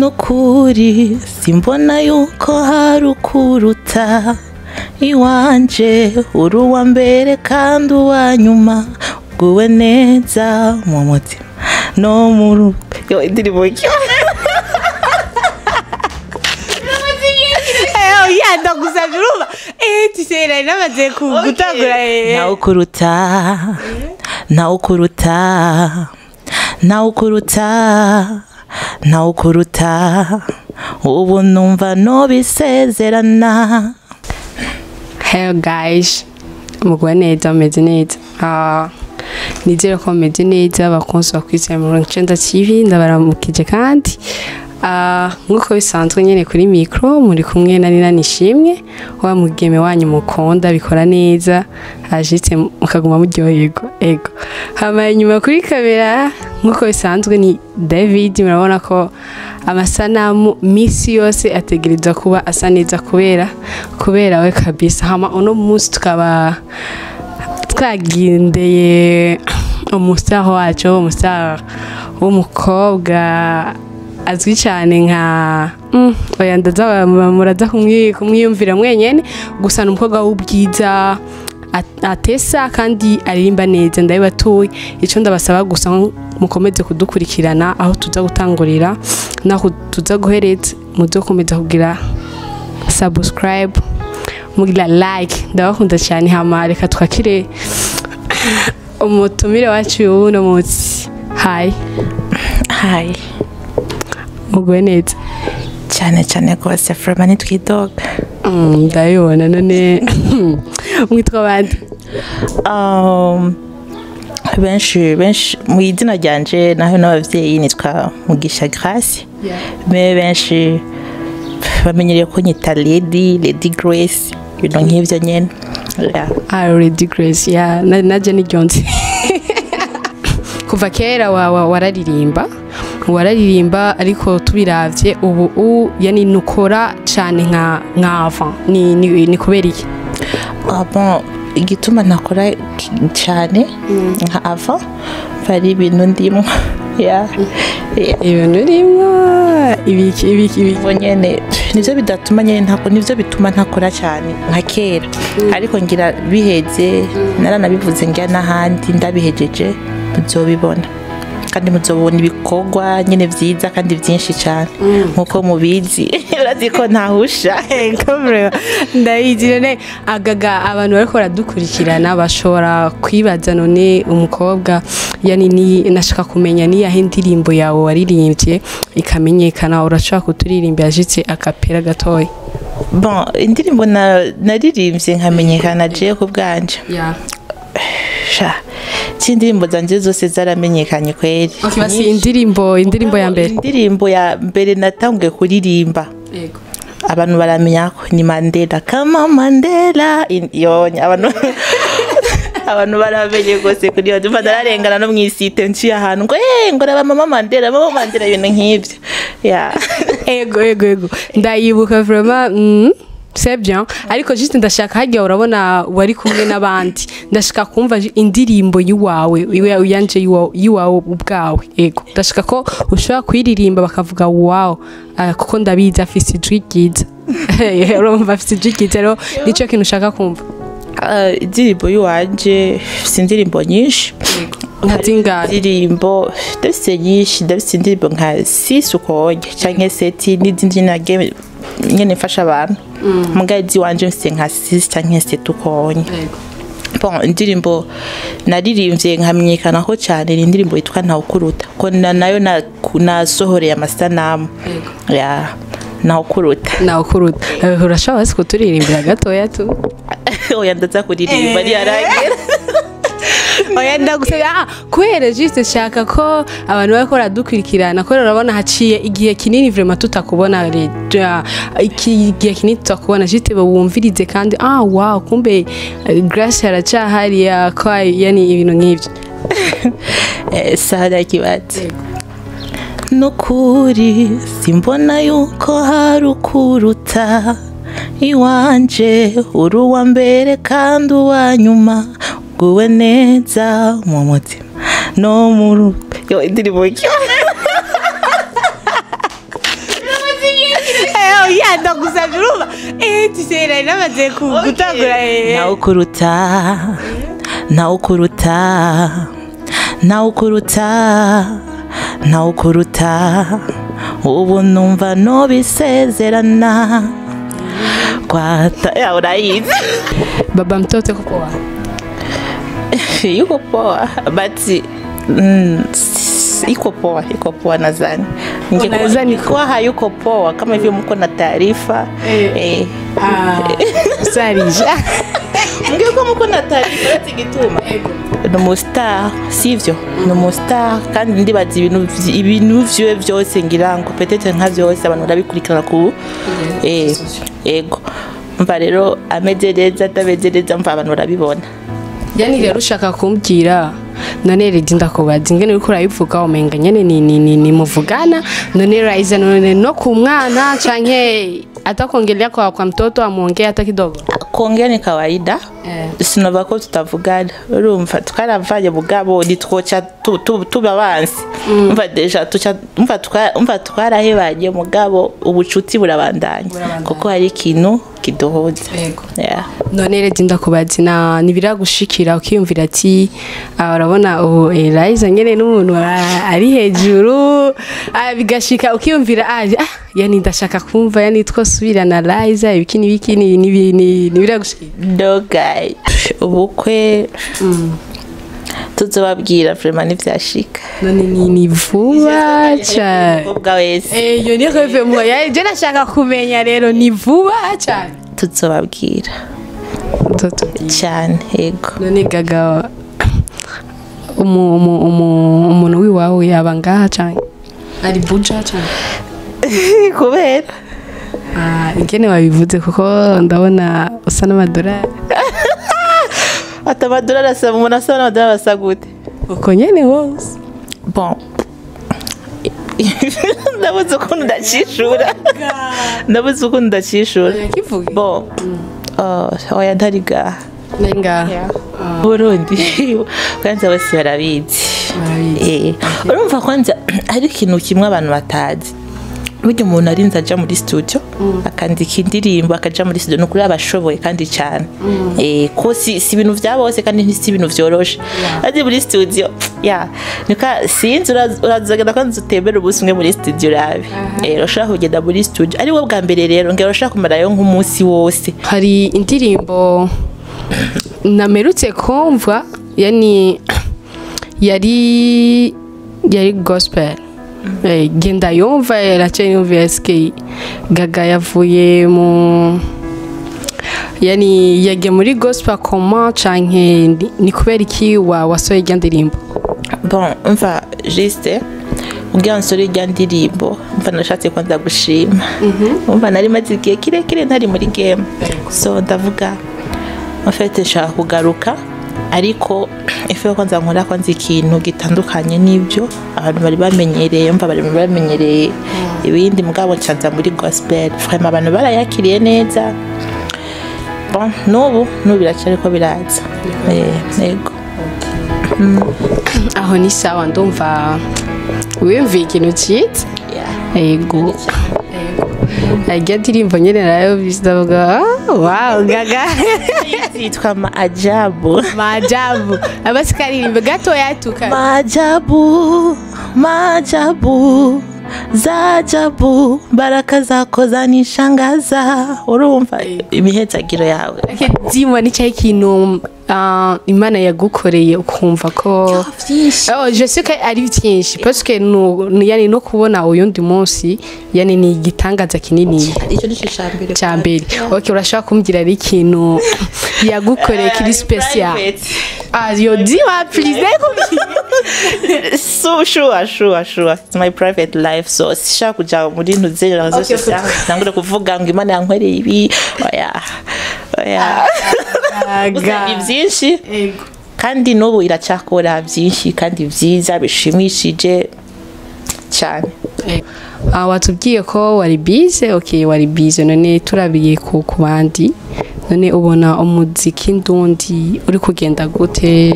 nukuri simbona yuko hari ukuruta iwanje uri uwa mbere kandi uwa nyuma uguwe neza mu mutima no mu rugo indirimbo ndagusabye urumva tisera namaze gutangura nawe ukuruta ubu numva nobisezerana. Hello guys, mugwa neza meze neza nizere ko meze neza bakunze bakwizera mu Rwanda TV ndabaramukije kandi nkuko bisanzwe nyene kuri micro muri kumwe na Nina Nishimwe wa mugeme wanyu mukunda bikora neza ajitse mukaguma muryoherwa ego hama nyuma kuri kamera nkuko bisanzwe ni David murabona ko amasanamu misi yose ategereza kuba asa neza kubera we kabisa hama uno munsi tukaba twagendeye umustar wacu umustar w'umukobwa azwi cyane nka oya ndaza muraza kumwiyumvira mwenyene gusa n'umukobwa w'ubwiza atesa kandi aririmba neza ndabibatuye ico ndabasaba gusa mukomeze kudukurikirana aho tuza gutangurira naho tuza guhereza muzokomeza kugira subscribe mugira like ndabakunda cyane hama reka twakire umutumire wacu uno munsi hi mugwe neza cyane rwose Framani twidoga ndayibona none mwitwa bande benshi mu izina ryanje naho n'abavyeyi nitwa Mugisha Grace benshi bamenyereye ko nyita Lady Grace nk'ivyo nyene Lady Grace naje niryonze kuva kera wararirimba ariko tubiravye ubu yani nukora cyane nka avant ni kubera iki bon igituma nakora cyane nka avant bari ibintu ndimo ibintu ndimo ibiki nyene nivyo bidatuma nyene nivyo bituma ntakora cyane nka kera ariko ngira biheze naranabivuze ngira n'ahandi ndabihejeje muzobibona kandi muzobona ibikorwa nyene vyiza kandi vyinshi cyane nkuko mubizi urazi ko ntahusha ndayizi none agaga abantu bariko baradukurikirana bashobora kwibaza none umukobwa yani nashaka kumenya ni yahe indirimbo yawe waririmbye ikamenyekana urashaka kuturirimbira ajitse akapera gatoya bon indirimbo naririmbye nkamenyekana je ku bwanje indirimbo zanje zose zaramenyekanye kweri basi indirimbo ya mbere natanguye kuririmba abantu baramenya ko ni Mandela kama Mandela abantu baramenye gose kuri yo dufa dararengana no mwisite nciye ahantu ngo ngo raba mama Mandela ibintu nk'ivyo ego ndayibuka vraiment c'est bien ariko juste ndashaka hajya urabona wari kumwe n'abandi ndashaka kumva indirimbo yiwawe yanje yiwawe ubwawe ego ndashaka ko ushobora kwiririmba bakavuga wow kuko ndabiza afise ijwi ryiza urumva afise ijwi ryiza rero nico kintu ushaka kumva indirimbo yiwanje sindirimbo nyinshi nkazinga indirimbo ndafise nyinshi ndafise indirimbo nka 6 ukoye canke 7 n'izindi nage nyene mfasha abantu mugazi wanje mfise nka 6 canke 7 ukonye bon indirimbo naririmbye nkamenyekana ko cyane ni indirimbo yitwa Ntawukuruta ko nayo nasohoreye amasanamu Ntawukuruta urashobora kuturirimbira gatoya tu oya ndaza kuririmba ari aragera oya ndagusaba kwere juste shaka ko abantu bakora dukurikirana ko urabona haciye igihe kinini vraiment tutakubona igihe kinini tutakubona juste bawumvirize kandi wow kumbe Grace aracahari kwa yani ibintu nk'ivyo sada kibati nukuri simbona yuko hari ukuruta iwanje uri uwa mbere kandi uwa nyuma uguwe neza mu mutima no mu rugo indirimbo tisera namaze gutangura nawukuruta ubu numva nobisezerana kwata ya urayizi baba mtoto yuko poa yuko poa but iko poa nadhani kwa hayuko poa kama hivyo mko na taarifa sarisha mngekuwa mko na taarifa tigituma numustar sivyo numustar kandi ndibaza ibintu vyo byose ngirango petete nka byose abantu barabikurikirana ku ego mva rero amezereza tabezereza mva abantu barabibona yani rero ushaka kumbwira none redi ndakubaza ingene uriko urayivuga umenga nyene ni muvugana none raiza none no ku mwana canke atakongelea kwa mtoto amuongea hata kidogo kuongea ni kawaida sinova ko tutavugana urumva twaravanye bugabo nitwoca tubabansi umva deja umva twarahebanye mugabo ubucuti burabandanya kuko hari ikintu kidohoza none redi ndakubaza nibiragushikira ukiyumvira ati urabona Eliza nyene n'umuntu ari hejuru bigashika ukiyumvira yani ndashaka kumva yani twosubirana Eliza ibikini nibiragushikira dogai ubukwe tuzobabwira vraiment nivyashika none ni vuba cyane ubwa wese yo ni reve mo ya je nashaka kumenya rero ni vuba cyane tuzobabwira cyane yego none gaga umuntu wiwawe yaba ngaha cyane ari buja cyane kubera ingene wabivuze kuko ndabona usa n'amadolari atamadolari asa umuntu asa n'amadolari asa gute uko nyene hose bon ndabuze ukuntu ndacishura bon oya ntarigaha Burundi kwanza bose barabizi urumva kwanza hari ikintu kimwe abantu batazi burya umuntu arinze aja muri studio akandika indirimbo akaja muri studio nukuri abashoboye kandi cyane ko si ibintu vya bose kandi si ibintu vyoroshe aje muri studio nika sinzi urazagenda kandi utembera ubusumwe muri studio rabi urashaka kugenda muri studio ari we bwa mbere rero ngero urashaka kumarayo nk'umunsi wose hari indirimbo namerutse kumva yani yari gospel genda yumva yaracanye yumva SK Gaga yavuye mu yani yagiye muri gospel comment canke ni kubera iki wasoye irya ndirimbo bon umva juste ubwo nsore irya ndirimbo umva nashatse kwanza gushima umva nari maze igihe kirekire ntari muri game so ndavuga en fait nshaka kugaruka ariko ife kwanza nkora kwanza ikintu gitandukanye n'ibyo abantu bari bamenyereye mva bari bamenyereye ibindi mugabo cyanza muri gospel vraiment abantu barayakiriye neza bon n'ubu biracyari ko biraza yego aho ni sawa ndumva wimviye ikintu cyitse yego ajya ndirimbo nyene nayo bizavuga wow Gaga yitwa maajabu abasikaririmbe gato yatuka maajabu zajabu baraka zako zanishangaza urumva imihezagiro yawe zimwe ni cyo kintu Imana yagukoreye ukumva ko je sais que ari byinshi parce que yani no kubona uyundi munsi yani ni gitangaza kinini icyo ni cyambere okay urashaka kumbwira ari ikintu yagukoreye kiri special yo diwa please so sure it's my private life so sishaka kuja muri ntuzera zose cyangwa kuvuga ngo Imana yankwereye ibi oya byinshi kandi n'ubu iracyakora byinshi kandi byiza bishimishije cyane watubwiye ko wari bize wari bize none turabiye ku bandi none ubona umuziki ndundi uri kugenda gute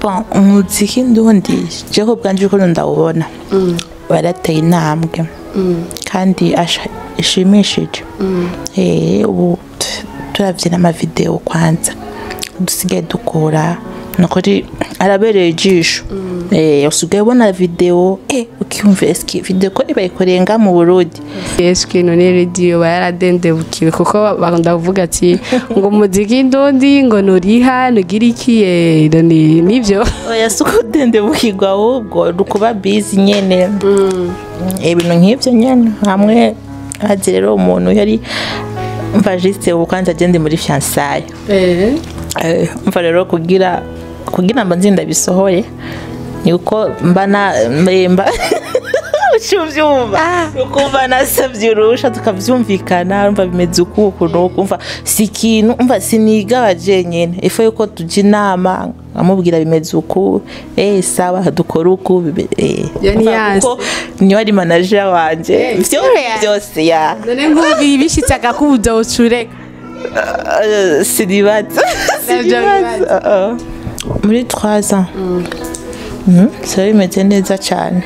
bon umuziki ndundi jeho bwanje ko ndawubona barateye intambwe kandi ishimishije ubu turavye n'amavideo kwanza dusigaye dukora nukuri arabereye ijisho usigaye ubona video ukiyumva eski video ko bayikorenga mu Burundi eski none radio bayaradendebukiwe kuko bakunda kuvuga ati ngo muziki ndondi ngo nuriha nugira iki nivyo oya suko dendebukirwa ahubwo rukuba busy nyene ibintu nk'ivyo nyene hamwe haje rero umuntu yari mvajiste ubukanza agende muri fiançailles mva rero kugira mbanzinda bisohoye niko mbana mba ucyuvyumva ukumva nasavye urusha tukavyumvikana umva bimeze uko nuko umva sikintu umva siniga bajenyene ifo yuko tujya inama amubwira bimeze uko sawa dukora uko yani yasi niyo ari manager wanje byose ya none ngubi bishitse akakubuza ucureka sinibaza muri 3 ans ça bimeze neza cyane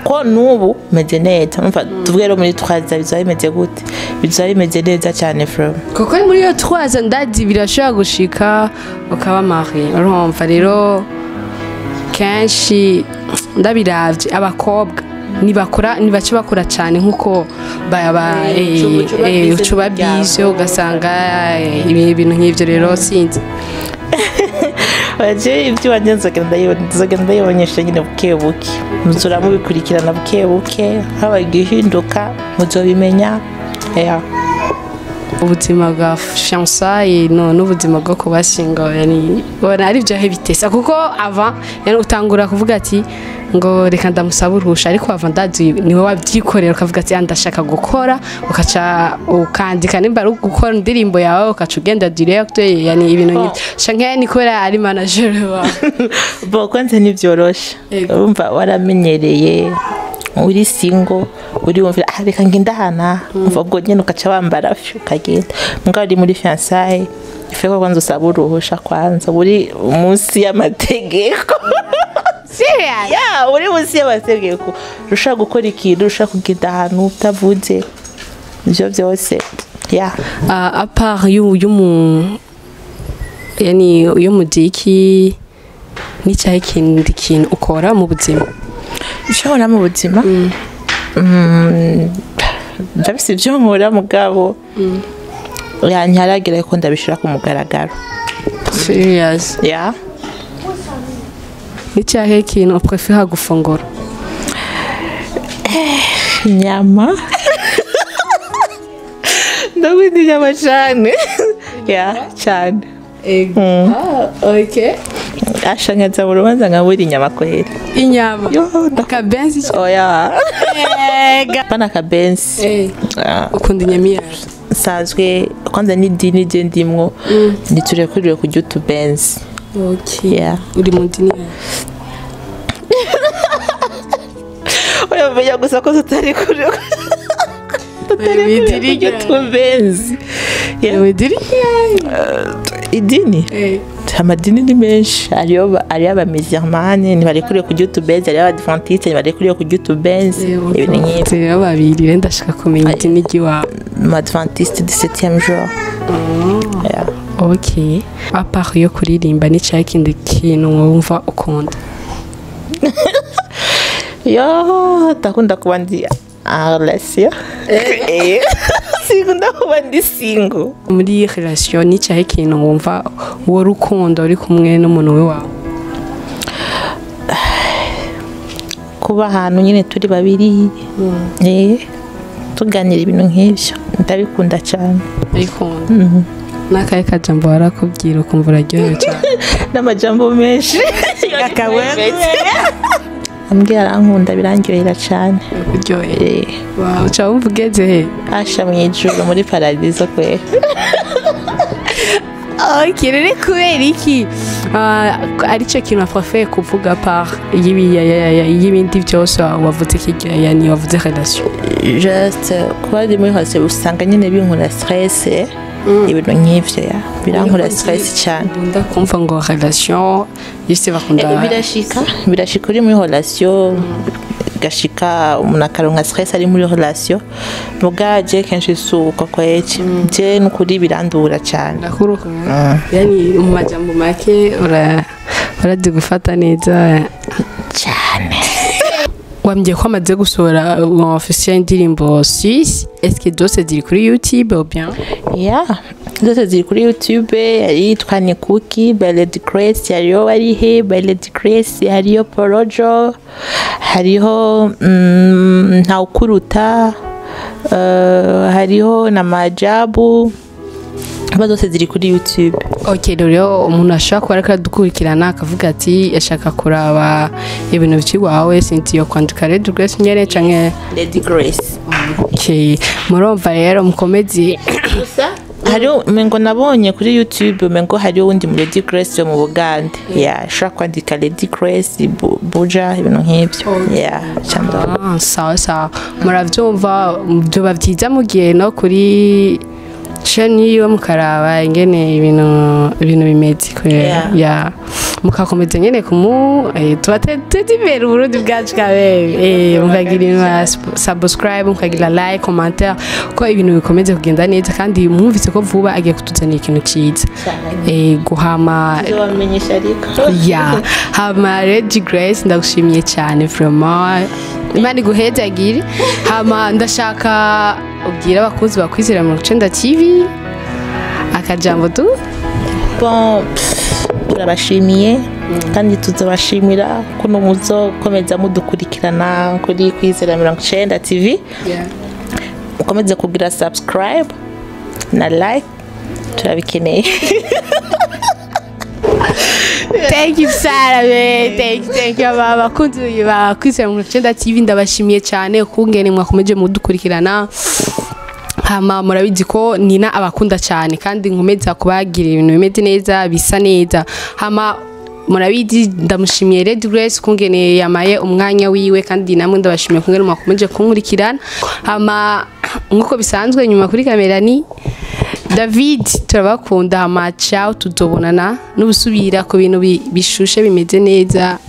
ko nubu meze neza umva tuvuge muri 3 ans bizaba bimeze gute bizaba bimeze neza cyane from kuko muri yo 3 ans ndazi birashobora gushika ukaba marié urumva rero kenshi ndabiravye abakobwa nibace bakora cyane nkuko ucuba bize ugasanga ibintu nk'ivyo rero sinzi waje ibyo wanjye ndayibonyesha nyine buke buke muzura mubikurikirana buke buke haba gihinduka muzobimenya ubuzima bwa fiançailles n'ubuzima bwo kubashinga yani bona ari byo bitesa kuko ava yani utangura kuvuga ati ngo reka ndamusaba urusha ariko ava ndazi niwe wabyikorera ukavuga ati ndashaka gukora ukaca ukandika nimba ari gukora indirimbo yawe ukaca ugenda direct yani ibintu nk'ibyo shanke ni kubera ari manager wa bo kwanza nivyorosha urumva waramenyereye uri single uri wumva reka ngindahana umva ubwo nyene ukaca wambara ukagenda mbwa ari muri fiançailles ifeko kwanza usaba uruhusha kwanza buri munsi y'amategeko serious uri munsi y'amategeko rusha gukora ikintu rusha kugenda ahantu utavuze ivyo byose a part yani muziki ni cyahe kintu ukora mu buzima ushobora mu buzima ndabise ibyo nkora mugabo yanyaragira ko ndabishira ku mugaragaro serious ni cyahe kintu prefer gufungura inyama ndabindi inyama cyane cyane okay ashangaza mu rubanza nkabura inyama kwera inyama akabenzi pana akabenzi ukunda inyama yawe sanzwe kwanza n'idini je ndimwo niturekuriwe kujya utubenzi uri mu dini oya gusa ko tutari kuriwe tubenzi idini amadini ni menshi ariyo abamizirmani ntibarekuriwe kujya utubenzi ariyo abadivantiste ntibarekuriwe kujya utubenzi ibintu nk'ibyo babiri ndashaka kumenya idini ry'iwawe amadivantiste du 7e jour ok apart yo kuririmba ni cyahe kindi kintu wumva ukunda ndakunda kuba ndi relation sikunda kuba ndi single muri relation ni cyahe kintu wumva wo rukundo uri kumwe n'umuntu we wawe kuba ahantu nyine turi babiri tuganira ibintu nk'ibyo ndabikunda cyane ndabikunda n'akahe kajambo warakubwira ukumva uraryohewe cyane n'amajambo menshi ambwira arankunda birangyohera cyane kuryohera uca wumva ugeze he asha mu ijuru muri paradizo kwe rero kubera iki aricyo kintu wafafe kuvuga par y'ibindi byose wavuze yani wavuze relation just kuba ari muri hose usanga nyine binkura stress ibintu nk'ivyo birankura stress cyane ndakumva ngo relation yise bakunda birashika uri muri relation gashika umuntu akaronka stress ari muri relation muga je kenshi suko kweki je nukuri birandura cyane ndakuruka yani mu majambo make urazi gufata neza cyane wambye ko amaze gusohora officiel indirimbo 6 est-ce que zose ziri kuri YouTube ou bien zose ziri kuri YouTube yitwa ni Cookie by Lady Grace hariho Barihe by Lady Grace hariho Porojo hariho Ntawukuruta hariho na Majabu zose ziri kuri YouTube. Okay, rero umuntu ashaka kuba ariko dukurikirana akavuga ati yashaka kuraba ibintu bikigwawe sinzi yo kwandika Lady Grace nyene canke Lady Grace. Okay, murumva rero mukomezi gusa hariho mengo nabonye kuri YouTube mengo hariho undi mu Lady Grace yo mu Bugande shaka kwandika Lady Grace Buja ibintu nk'ibyo cyandwa sawa muravyumva byo bavyiza mugiye no kuri chani yo mukaraba ingene ibintu bimeze ya mukakomeza nyene kumu tubatezibera uburundi bwacu kabe mukagira subscribe mukagira like commentaire ko ibintu bikomeze kugenda neza kandi mwumvise ko vuba agiye kutuzanira ikintu cyiza guhama bamenyesha ariko hama Lady Grace ndagushimiye cyane vraiment Imana iguhezagire hama ndashaka ubwira abakunzi bakwizera mu Cenda TV akajambo tu turabashimiye kandi tuzabashimira ko numuzo komeza mudukurikirana kuri Kwizera Cenda TV ukomeze kugira subscribe na like turabikeneye. Thank you Sarah, thank you baba kunzi ba Kwizera mu Cenda TV ndabashimiye cyane ukungene mwakomeje mudukurikirana hama murabizi ko nina abakunda cyane kandi nkomeza kubagira ibintu bimeze neza bisa neza hama murabizi ndamushimiye Lady Grace kungene yamaye umwanya wiwe kandi namwe ndabashimiye kungene mwakomeje kunkurikirana hama nkuko bisanzwe nyuma kuri kamera ni David turabakunda hama ciao tuzobonana n'ubusubira ku bintu bishushe bimeze neza